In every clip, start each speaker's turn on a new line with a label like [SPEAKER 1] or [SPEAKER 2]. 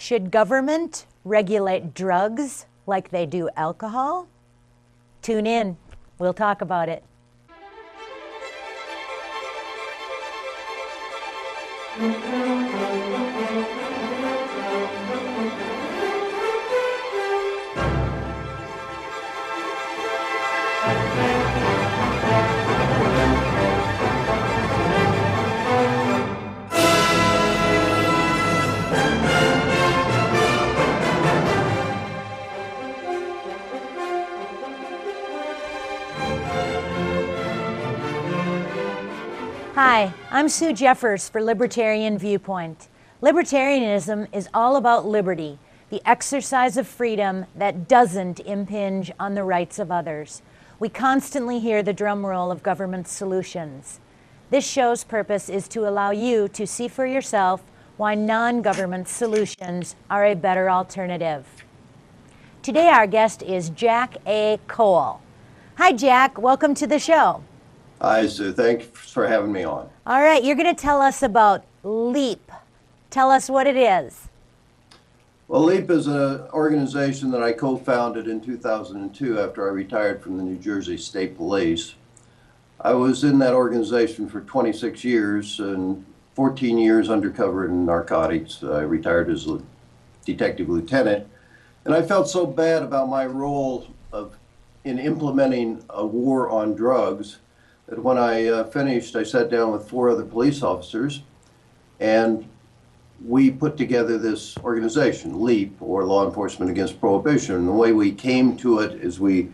[SPEAKER 1] Should government regulate drugs like they do alcohol? Tune in. We'll talk about it. Hi, I'm Sue Jeffers for Libertarian Viewpoint. Libertarianism is all about liberty, the exercise of freedom that doesn't impinge on the rights of others. We constantly hear the drum roll of government solutions. This show's purpose is to allow you to see for yourself why non-government solutions are a better alternative. Today our guest is Jack A. Cole. Hi Jack, welcome to the show.
[SPEAKER 2] Hi, Sue. Thanks for having me on.
[SPEAKER 1] All right, you're going to tell us about LEAP. Tell us what it is.
[SPEAKER 2] Well, LEAP is an organization that I co-founded in 2002 after I retired from the New Jersey State Police. I was in that organization for 26 years and 14 years undercover in narcotics. I retired as a detective lieutenant, and I felt so bad about my role in implementing a war on drugs that when I finished, I sat down with 4 other police officers and we put together this organization, LEAP, or Law Enforcement Against Prohibition. And the way we came to it is we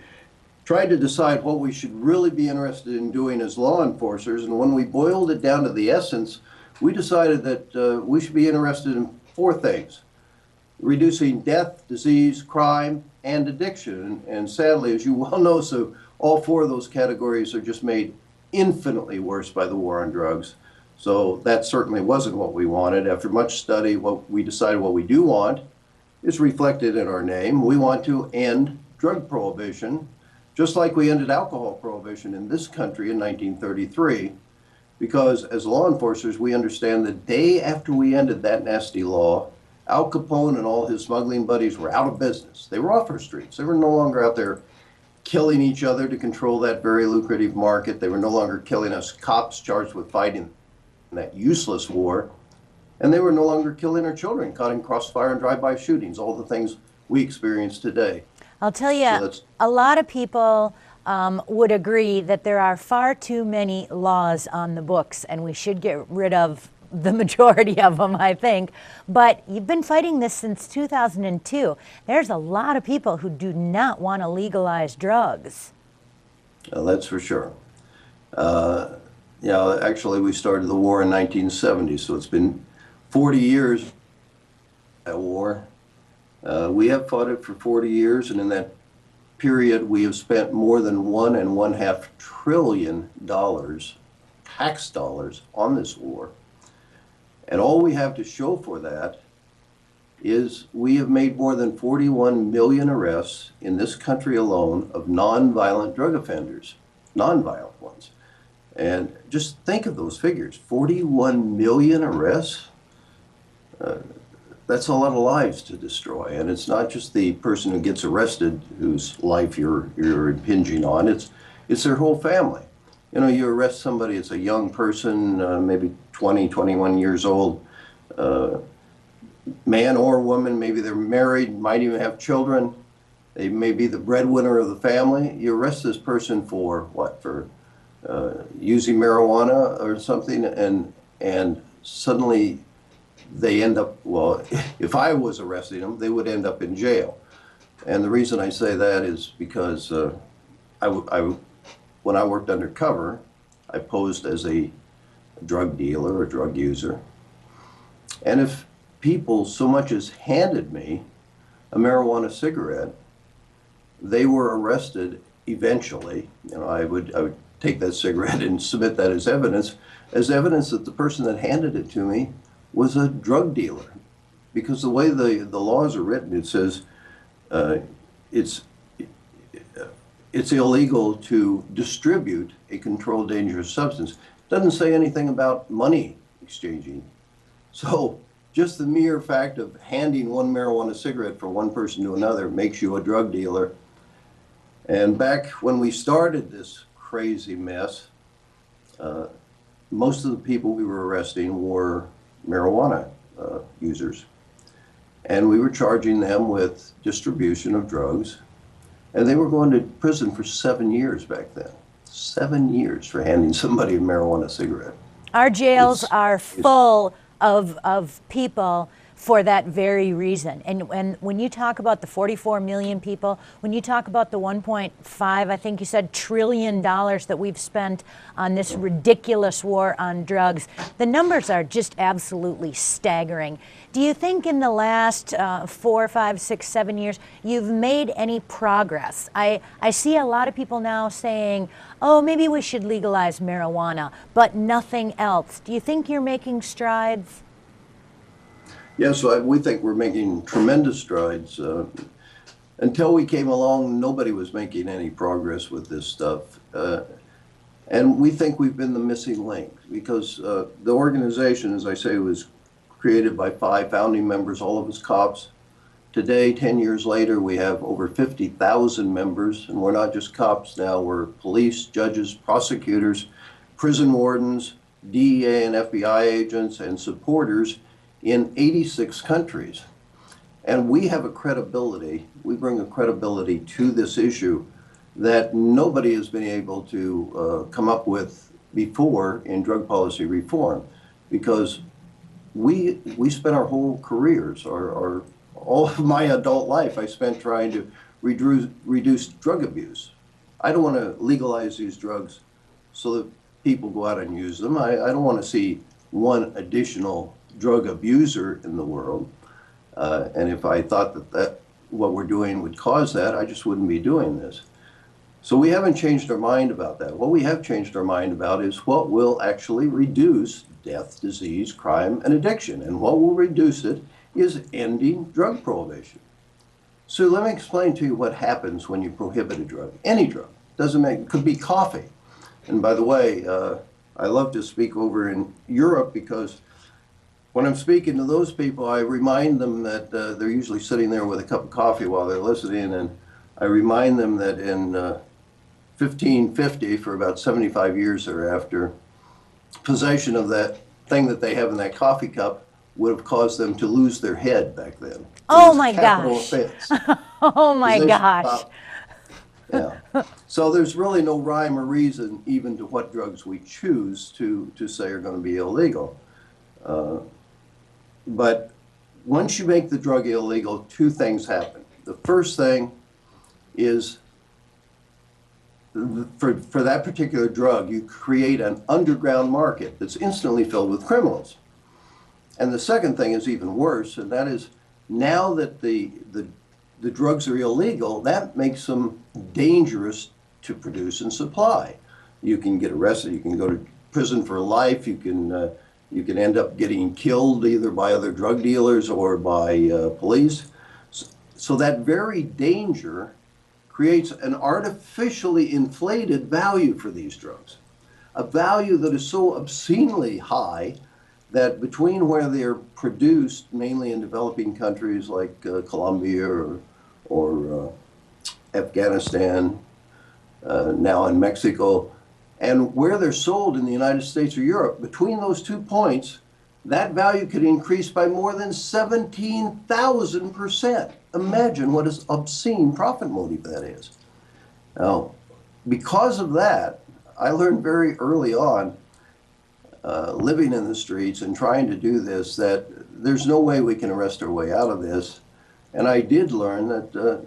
[SPEAKER 2] tried to decide what we should really be interested in doing as law enforcers. And when we boiled it down to the essence, we decided that we should be interested in 4 things: reducing death, disease, crime, and addiction. And sadly, as you well know, so all 4 of those categories are just made infinitely worse by the war on drugs. So that certainly wasn't what we wanted. After much study, what we decided what we do want is reflected in our name. We want to end drug prohibition, just like we ended alcohol prohibition in this country in 1933. Because as law enforcers, we understand the day after we ended that nasty law, Al Capone and all his smuggling buddies were out of business. They were off our streets. They were no longer out there killing each other to control that very lucrative market. They were no longer killing us cops charged with fighting that useless war. And they were no longer killing our children, caught in crossfire and drive-by shootings, all the things we experience today.
[SPEAKER 1] I'll tell you, a lot of people would agree that there are far too many laws on the books and we should get rid of the majority of them, I think. But you've been fighting this since 2002. There's a lot of people who do not want to legalize drugs.
[SPEAKER 2] Well, that's for sure. Actually, we started the war in 1970, so it's been 40 years that war. We have fought it for 40 years, and in that period, we have spent more than $1.5 trillion, tax dollars, on this war. And all we have to show for that is we have made more than 41 million arrests in this country alone of non-violent drug offenders, non-violent ones. And just think of those figures, 41 million arrests. That's a lot of lives to destroy. And it's not just the person who gets arrested whose life you're impinging on, it's their whole family. You know, you arrest somebody, it's a young person, maybe 20, 21 years old, man or woman, maybe they're married, might even have children. They may be the breadwinner of the family. You arrest this person for what? For using marijuana or something, and suddenly they end up, well, if I was arresting them, they would end up in jail. And the reason I say that is because when I worked undercover, I posed as a drug dealer or drug user. And if people so much as handed me a marijuana cigarette, they were arrested eventually. You know, I would take that cigarette and submit that as evidence that the person that handed it to me was a drug dealer. Because the way the laws are written, it says it's illegal to distribute a controlled dangerous substance. It doesn't say anything about money exchanging. So just the mere fact of handing one marijuana cigarette from one person to another makes you a drug dealer. And back when we started this crazy mess, most of the people we were arresting were marijuana users. And we were charging them with distribution of drugs. And they were going to prison for 7 years back then. 7 years for handing somebody a marijuana cigarette.
[SPEAKER 1] Our jails are full of people for that very reason. And when you talk about the 44 million people, when you talk about the 1.5, I think you said, $trillion that we've spent on this ridiculous war on drugs, the numbers are just absolutely staggering. Do you think in the last 4, 5, 6, 7 years, you've made any progress? I see a lot of people now saying, oh, maybe we should legalize marijuana, but nothing else. Do you think you're making strides?
[SPEAKER 2] Yes, we think we're making tremendous strides. Until we came along, nobody was making any progress with this stuff. And we think we've been the missing link because the organization, as I say, was created by 5 founding members, all of us cops. Today, 10 years later, we have over 50,000 members, and we're not just cops now, we're police, judges, prosecutors, prison wardens, DEA and FBI agents, and supporters in 86 countries. And we have a credibility, we bring a credibility to this issue that nobody has been able to come up with before in drug policy reform, because we spent our whole careers, all of my adult life I spent trying to reduce drug abuse. I don't want to legalize these drugs so that people go out and use them. I don't want to see one additional drug abuser in the world. And if I thought that what we're doing would cause that, I just wouldn't be doing this. So we haven't changed our mind about that. What we have changed our mind about is what will actually reduce death, disease, crime, and addiction. And what will reduce it is ending drug prohibition. So let me explain to you what happens when you prohibit a drug. Any drug. It could be coffee. And by the way, I love to speak over in Europe because when I'm speaking to those people, I remind them that they're usually sitting there with a cup of coffee while they're listening, and I remind them that in 1550, for about 75 years thereafter, possession of that thing that they have in that coffee cup would have caused them to lose their head back then.
[SPEAKER 1] Oh my
[SPEAKER 2] gosh.
[SPEAKER 1] Oh my gosh.
[SPEAKER 2] Yeah. So there's really no rhyme or reason even to what drugs we choose to say are going to be illegal. But once you make the drug illegal, 2 things happen. The first thing is for that particular drug, you create an underground market that's instantly filled with criminals. And the second thing is even worse, and that is now that the drugs are illegal, that makes them dangerous to produce and supply. You can get arrested, you can go to prison for life, you can end up getting killed either by other drug dealers or by police. So that very danger creates an artificially inflated value for these drugs, a value that is so obscenely high that between where they are produced, mainly in developing countries like Colombia or Afghanistan, now in Mexico, and where they're sold in the United States or Europe, between those 2 points, that value could increase by more than 17,000%. Imagine what an obscene profit motive that is. Now, because of that, I learned very early on, living in the streets and trying to do this, that there's no way we can arrest our way out of this. And I did learn that,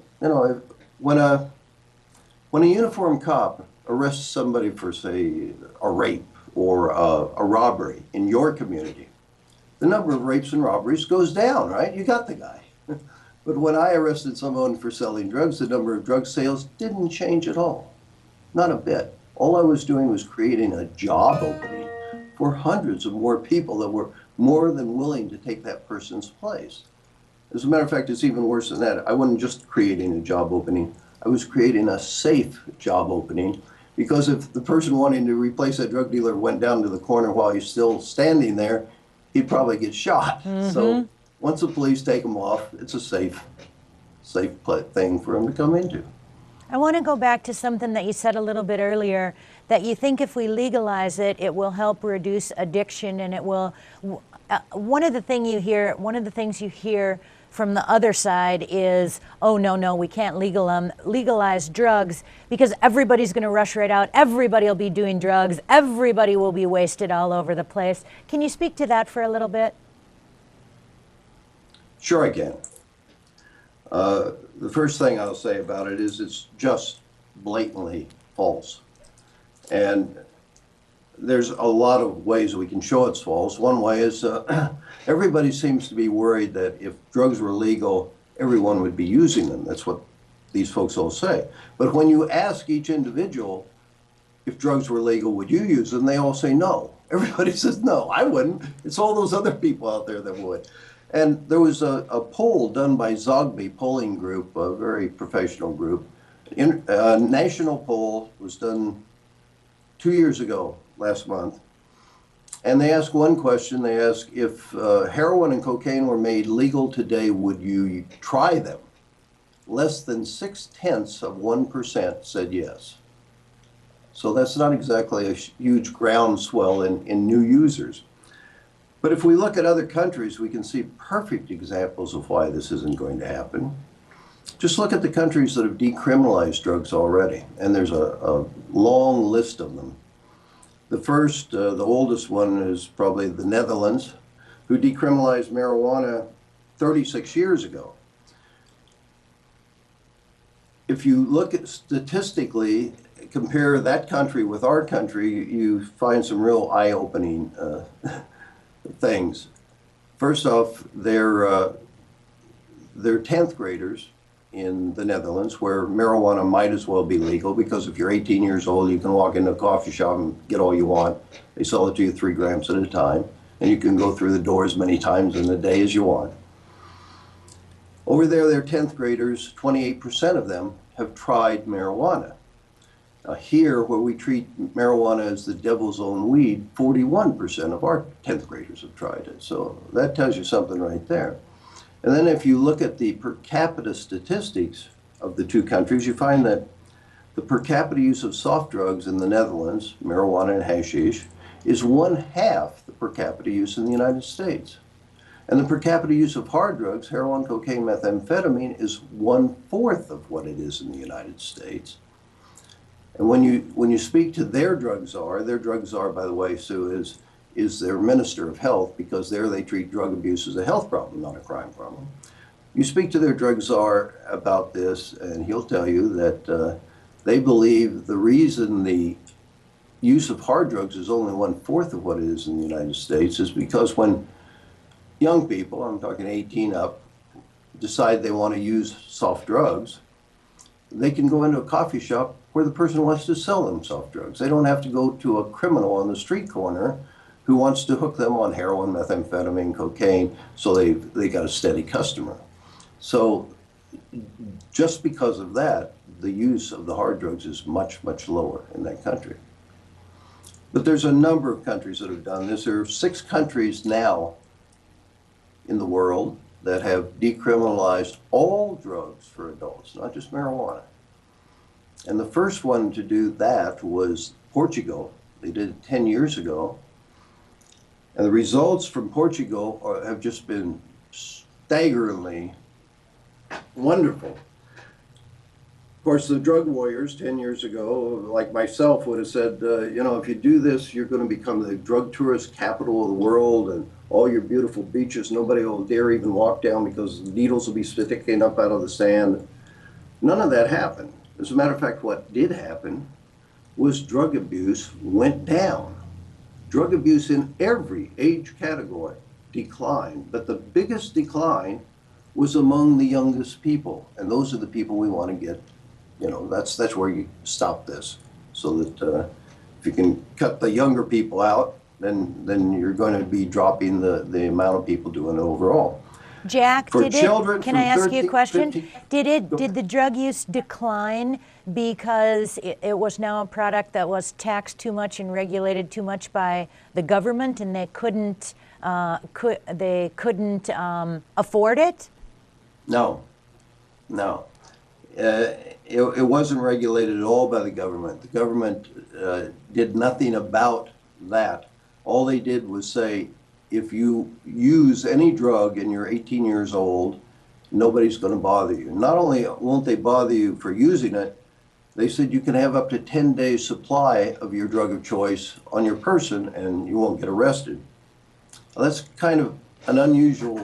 [SPEAKER 2] when a uniformed cop arrests somebody for, say, a rape or a robbery in your community, the number of rapes and robberies goes down, right? You got the guy. But when I arrested someone for selling drugs, the number of drug sales didn't change at all. Not a bit. All I was doing was creating a job opening for hundreds of more people that were more than willing to take that person's place. As a matter of fact, it's even worse than that. I wasn't just creating a job opening. I was creating a safe job opening, because if the person wanting to replace that drug dealer went down to the corner while he's still standing there, he'd probably get shot. So once the police take him off, it's a safe thing for him to come into.
[SPEAKER 1] I want to go back to something that you said a little bit earlier, that you think if we legalize it, it will help reduce addiction, and it will. One of the things you hear from the other side is, oh no, we can't legalize drugs because everybody's going to rush right out. Everybody will be doing drugs. Everybody will be wasted all over the place. Can you speak to that for a little bit?
[SPEAKER 2] Sure, I can. The first thing I'll say about it is it's just blatantly false. And there's a lot of ways we can show it's false. One way is everybody seems to be worried that if drugs were legal, everyone would be using them. That's what these folks all say. But when you ask each individual if drugs were legal, would you use them? They all say no. Everybody says, no, I wouldn't. It's all those other people out there that would. And there was a poll done by Zogby Polling Group, a very professional group. A national poll was done 2 years ago, last month. And they asked one question. They asked, if heroin and cocaine were made legal today, would you try them? Less than 0.6% said yes. So that's not exactly a huge groundswell in new users. But if we look at other countries, we can see perfect examples of why this isn't going to happen. Just look at the countries that have decriminalized drugs already, and there's a long list of them. The first, the oldest one is probably the Netherlands, who decriminalized marijuana 36 years ago. If you look at statistically, compare that country with our country, you find some real eye-opening things. First off, they're 10th graders in the Netherlands, where marijuana might as well be legal, because if you're 18 years old, you can walk into a coffee shop and get all you want. They sell it to you 3 grams at a time, and you can go through the door as many times in a day as you want. Over there, they're 10th graders, 28% of them have tried marijuana. Now here, where we treat marijuana as the devil's own weed, 41% of our 10th graders have tried it. So that tells you something right there. And then if you look at the per capita statistics of the two countries, you find that the per capita use of soft drugs in the Netherlands, marijuana and hashish, is 1/2 the per capita use in the United States. And the per capita use of hard drugs, heroin, cocaine, methamphetamine, is 1/4 of what it is in the United States. And when you speak to their drug czar, by the way, Sue, is their minister of health, because there they treat drug abuse as a health problem, not a crime problem. You speak to their drug czar about this, and he'll tell you that they believe the reason the use of hard drugs is only 1/4 of what it is in the United States is because when young people, I'm talking 18 up, decide they want to use soft drugs, they can go into a coffee shop where the person wants to sell them soft drugs. They don't have to go to a criminal on the street corner who wants to hook them on heroin, methamphetamine, cocaine, so they got a steady customer. So just because of that, the use of the hard drugs is much, much lower in that country. But there's a number of countries that have done this. There are 6 countries now in the world that have decriminalized all drugs for adults, not just marijuana. And the first one to do that was Portugal. They did it 10 years ago. And the results from Portugal have just been staggeringly wonderful. Of course, the drug warriors 10 years ago, like myself, would have said, you know, if you do this, you're going to become the drug tourist capital of the world, and all your beautiful beaches, nobody will dare even walk down because needles will be sticking up out of the sand. None of that happened. As a matter of fact, what did happen was drug abuse went down. Drug abuse in every age category declined, but the biggest decline was among the youngest people, and those are the people we want to get. You know, that's where you stop this, so that if you can cut the younger people out, then you're going to be dropping the amount of people doing it overall.
[SPEAKER 1] Jack,
[SPEAKER 2] can
[SPEAKER 1] I ask you a question? 15, did the drug use decline because it was now a product that was taxed too much and regulated too much by the government, and they couldn't they couldn't afford it?
[SPEAKER 2] No, no. It wasn't regulated at all by the government. The government did nothing about that. All they did was say, if you use any drug and you're 18 years old, nobody's going to bother you. Not only won't they bother you for using it, they said you can have up to 10 days supply of your drug of choice on your person and you won't get arrested. Well, that's kind of an unusual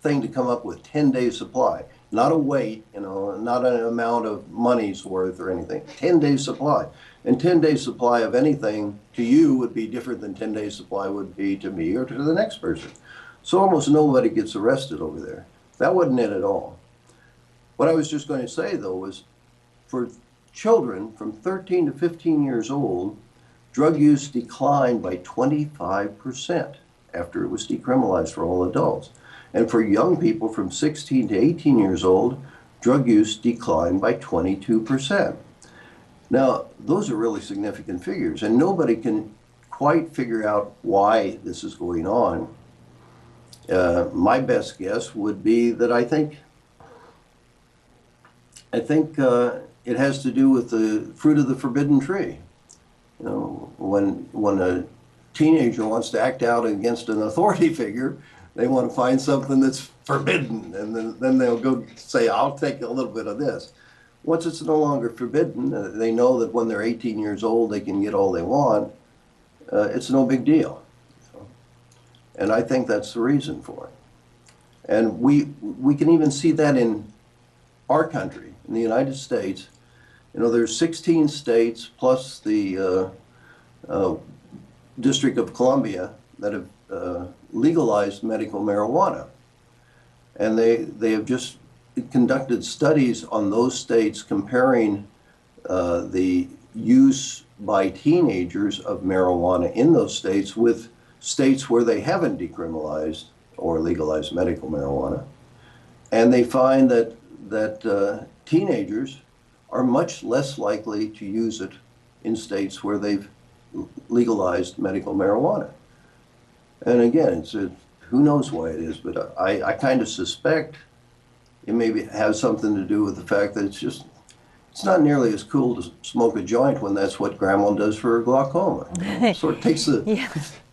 [SPEAKER 2] thing to come up with, 10 days supply. Not a weight, you know, not an amount of money's worth or anything. 10 days supply. And 10 days supply of anything to you would be different than 10 days supply would be to me or to the next person. So almost nobody gets arrested over there. That wasn't it at all. What I was just going to say, though, was for children from 13 to 15 years old, drug use declined by 25% after it was decriminalized for all adults. And for young people from 16 to 18 years old, drug use declined by 22%. Now, those are really significant figures, and nobody can quite figure out why this is going on. My best guess would be that I think it has to do with the fruit of the forbidden tree. You know, when a teenager wants to act out against an authority figure, they want to find something that's forbidden, and then they'll go say, I'll take a little bit of this. Once it's no longer forbidden, they know that when they're 18 years old, they can get all they want. It's no big deal. And I think that's the reason for it. And we can even see that in our country, in the United States. You know, there's 16 states plus the District of Columbia that have legalized medical marijuana. And they have just conducted studies on those states comparing the use by teenagers of marijuana in those states with states where they haven't decriminalized or legalized medical marijuana. And they find that teenagers are much less likely to use it in states where they've legalized medical marijuana. And again, who knows why it is, but I kind of suspect it maybe has something to do with the fact that it's not nearly as cool to smoke a joint when that's what grandma does for her glaucoma. You know? Sort of takes the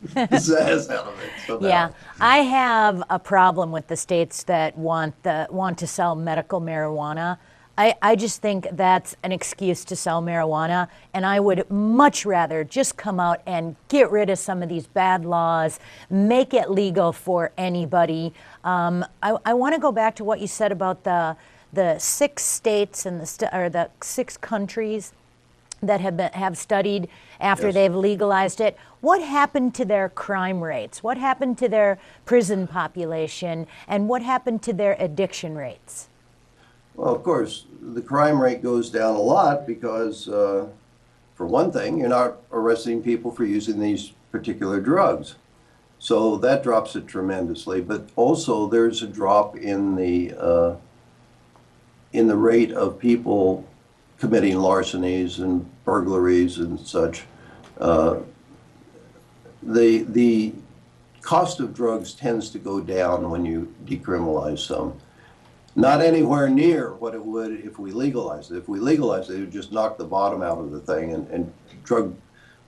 [SPEAKER 2] pizzazz out of it. Somehow.
[SPEAKER 1] Yeah, I have a problem with the states that want to sell medical marijuana. I just think that's an excuse to sell marijuana, and I would much rather just come out and get rid of some of these bad laws, make it legal for anybody. I want to go back to what you said about the 6 states and the 6 countries that have studied after
[SPEAKER 2] Yes.
[SPEAKER 1] they've legalized it. What happened to their crime rates? What happened to their prison population? And what happened to their addiction rates?
[SPEAKER 2] Well, of course, the crime rate goes down a lot because, for one thing, you're not arresting people for using these particular drugs. So that drops it tremendously. But also there's a drop in the rate of people committing larcenies and burglaries and such. The cost of drugs tends to go down when you decriminalize some. Not anywhere near what it would if we legalized it. If we legalized it, it would just knock the bottom out of the thing, and drug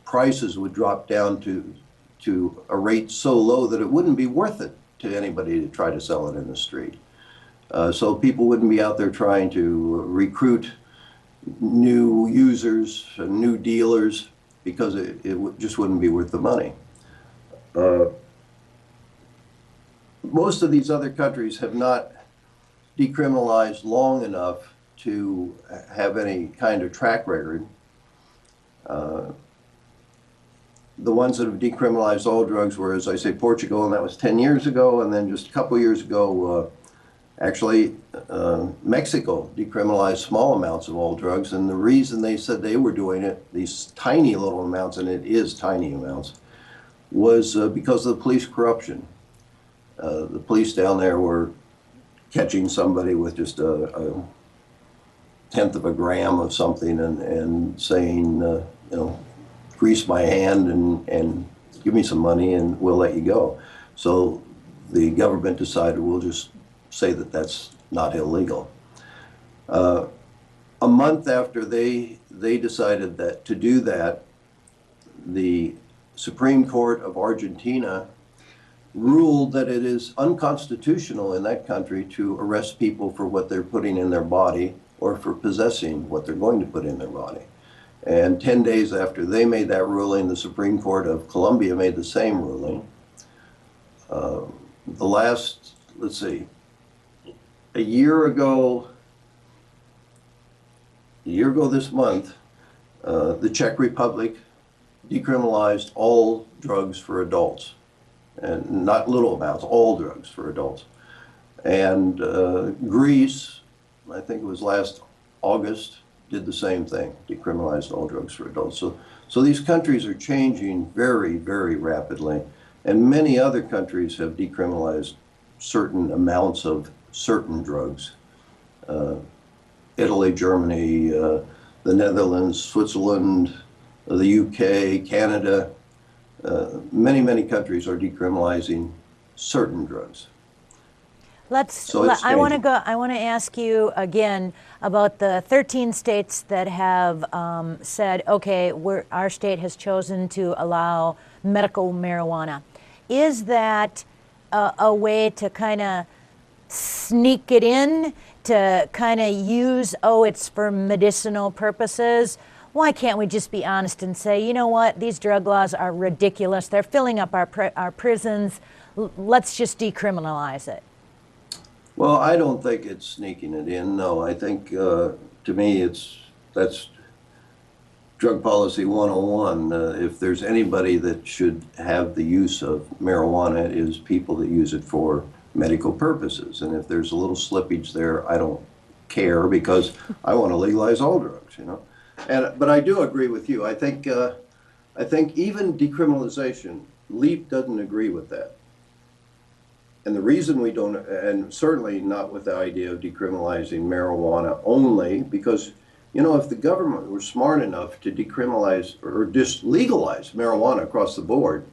[SPEAKER 2] prices would drop down to a rate so low that it wouldn't be worth it to anybody to try to sell it in the street. So people wouldn't be out there trying to recruit new users, new dealers, because it just wouldn't be worth the money. Most of these other countries have not decriminalized long enough to have any kind of track record. The ones that have decriminalized all drugs were, as I say, Portugal, and that was 10 years ago, and then just a couple years ago, actually, Mexico decriminalized small amounts of all drugs, and the reason they said they were doing it, these tiny little amounts, and it is tiny amounts, was because of the police corruption. The police down there were catching somebody with just a tenth of a gram of something and saying, you know, grease my hand and give me some money and we'll let you go. So the government decided we'll just say that that's not illegal. A month after they decided that to do that, the Supreme Court of Argentina ruled that it is unconstitutional in that country to arrest people for what they're putting in their body or for possessing what they're going to put in their body. And 10 days after they made that ruling, the Supreme Court of Colombia made the same ruling. The last, let's see, a year ago this month, the Czech Republic decriminalized all drugs for adults, and not little amounts, all drugs for adults. And Greece, I think it was last August, did the same thing, decriminalized all drugs for adults. So these countries are changing very, very rapidly, and many other countries have decriminalized certain amounts of certain drugs. Italy, Germany, the Netherlands, Switzerland, the UK, Canada, many countries are decriminalizing certain drugs.
[SPEAKER 1] I want to ask you again about the 13 states that have said, okay, our state has chosen to allow medical marijuana. Is that a way to kind of sneak it in, to kind of use, oh, it's for medicinal purposes? Why can't we just be honest and say, you know what, these drug laws are ridiculous. They're filling up our prisons. Let's just decriminalize it.
[SPEAKER 2] Well, I don't think it's sneaking it in. No, I think to me that's drug policy 101. If there's anybody that should have the use of marijuana, it is people that use it for medical purposes. And if there's a little slippage there, I don't care, because I want to legalize all drugs, you know. But I do agree with you. I think even decriminalization, LEAP doesn't agree with that. And the reason we don't, and certainly not with the idea of decriminalizing marijuana only, because, you know, if the government were smart enough to decriminalize or just legalize marijuana across the board,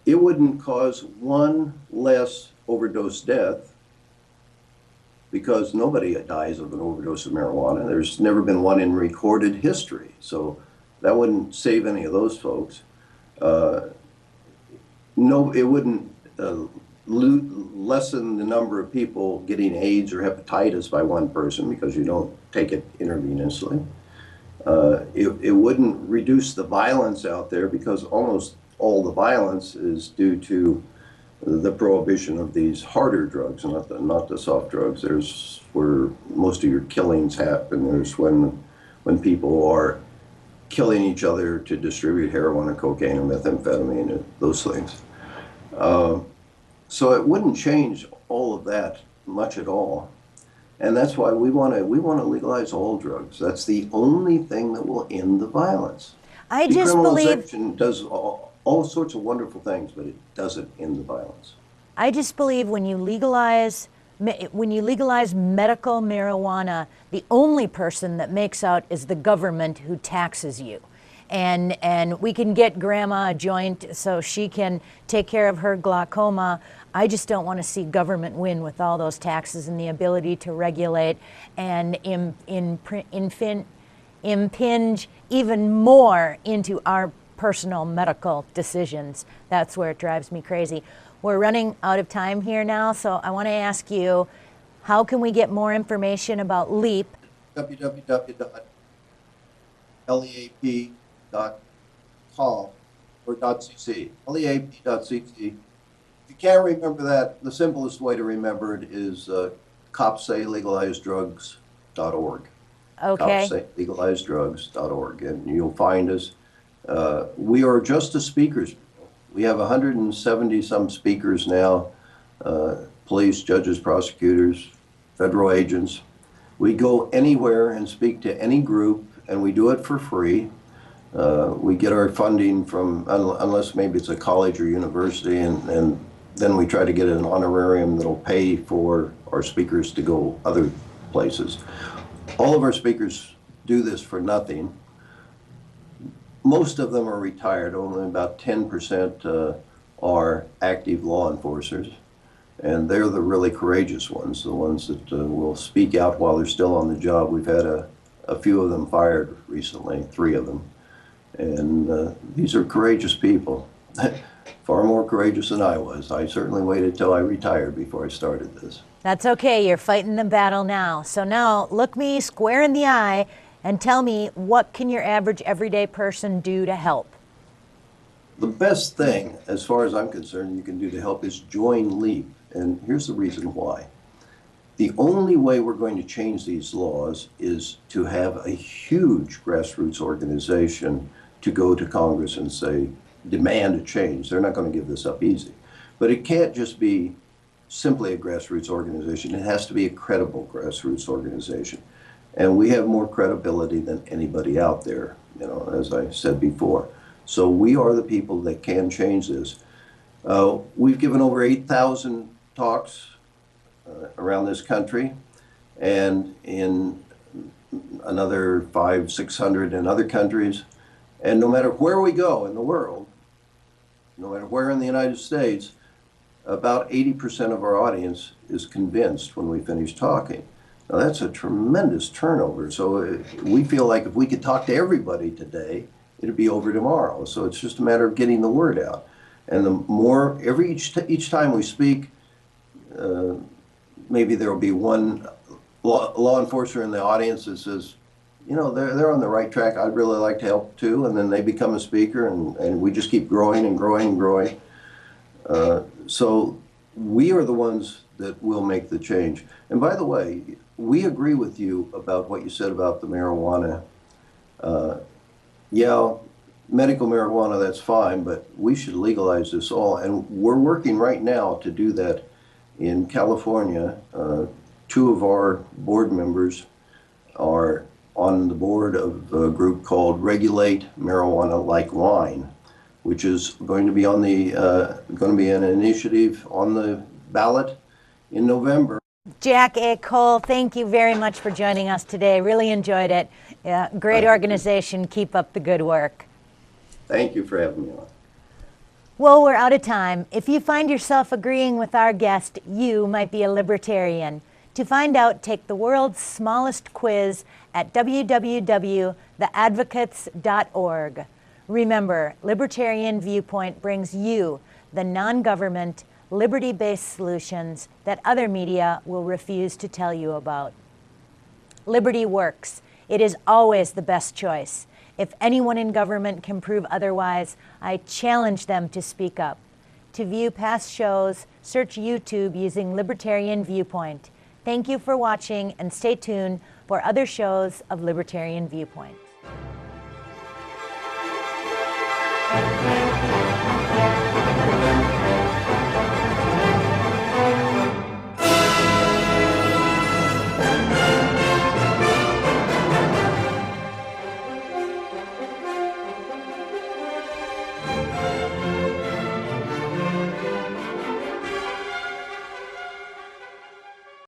[SPEAKER 2] it wouldn't cause one less overdose death, because nobody dies of an overdose of marijuana. There's never been one in recorded history. So that wouldn't save any of those folks. No, it wouldn't lessen the number of people getting AIDS or hepatitis by one person, because you don't take it intravenously. It wouldn't reduce the violence out there, because almost all the violence is due to the prohibition of these harder drugs, not the soft drugs. There's where most of your killings happen. There's when people are killing each other to distribute heroin or cocaine or methamphetamine and those things. So it wouldn't change all of that much at all. And that's why we want to legalize all drugs. That's the only thing that will end the violence.
[SPEAKER 1] I just believe
[SPEAKER 2] decriminalization does all sorts of wonderful things, but it doesn't end the violence.
[SPEAKER 1] I just believe when you legalize medical marijuana, the only person that makes out is the government, who taxes you. And we can get grandma a joint so she can take care of her glaucoma. I just don't want to see government win with all those taxes and the ability to regulate and impinge even more into our personal medical decisions. That's where it drives me crazy. We're running out of time here now, so I want to ask you, how can we get more information about LEAP?
[SPEAKER 2] www.leap.com or .cc, leap.cc. If you can't remember that, the simplest way to remember it is copsaylegalizedrugs.org.
[SPEAKER 1] Okay.
[SPEAKER 2] Copsaylegalizedrugs.org, and you'll find us. We are just a speakers. We have 170 some speakers now, police, judges, prosecutors, federal agents. We go anywhere and speak to any group, and we do it for free. We get our funding from, unless maybe it's a college or university, and then we try to get an honorarium that'll pay for our speakers to go other places. All of our speakers do this for nothing. most of them are retired. Only about 10% are active law enforcers. And they're the really courageous ones, the ones that will speak out while they're still on the job. We've had a few of them fired recently, 3 of them. And these are courageous people, far more courageous than I was. I certainly waited till I retired before I started this.
[SPEAKER 1] That's okay, you're fighting the battle now. So now look me square in the eye and tell me, what can your average everyday person do to help?
[SPEAKER 2] The best thing, as far as I'm concerned, you can do to help is join LEAP. And here's the reason why. The only way we're going to change these laws is to have a huge grassroots organization to go to Congress and say, demand a change. They're not going to give this up easy. But it can't just be simply a grassroots organization. It has to be a credible grassroots organization. And we have more credibility than anybody out there, you know, as I said before. So we are the people that can change this. We've given over 8,000 talks around this country, and in another 500-600 in other countries. And no matter where we go in the world, no matter where in the United States, about 80% of our audience is convinced when we finish talking. Now that's a tremendous turnover. So we feel like if we could talk to everybody today, it'd be over tomorrow. So it's just a matter of getting the word out. And the more, each time we speak, maybe there will be one law enforcer in the audience that says, you know, they're on the right track. I'd really like to help too. And then they become a speaker, and we just keep growing and growing and growing. So we are the ones that will make the change. And by the way, we agree with you about what you said about the marijuana. Yeah, medical marijuana, that's fine, but we should legalize this all. And we're working right now to do that in California. 2 of our board members are on the board of a group called Regulate Marijuana Like Wine, which is going to be on the an initiative on the ballot in November.
[SPEAKER 1] Jack A. Cole, thank you very much for joining us today. Really enjoyed it. Yeah, great organization. Keep up the good work.
[SPEAKER 2] Thank you for having me on.
[SPEAKER 1] Well, we're out of time. If you find yourself agreeing with our guest, you might be a libertarian. To find out, take the world's smallest quiz at www.theadvocates.org. Remember, Libertarian Viewpoint brings you the non-government, liberty-based solutions that other media will refuse to tell you about. Liberty works. It is always the best choice. If anyone in government can prove otherwise, I challenge them to speak up. To view past shows, search YouTube using Libertarian Viewpoint. Thank you for watching, and stay tuned for other shows of Libertarian Viewpoint.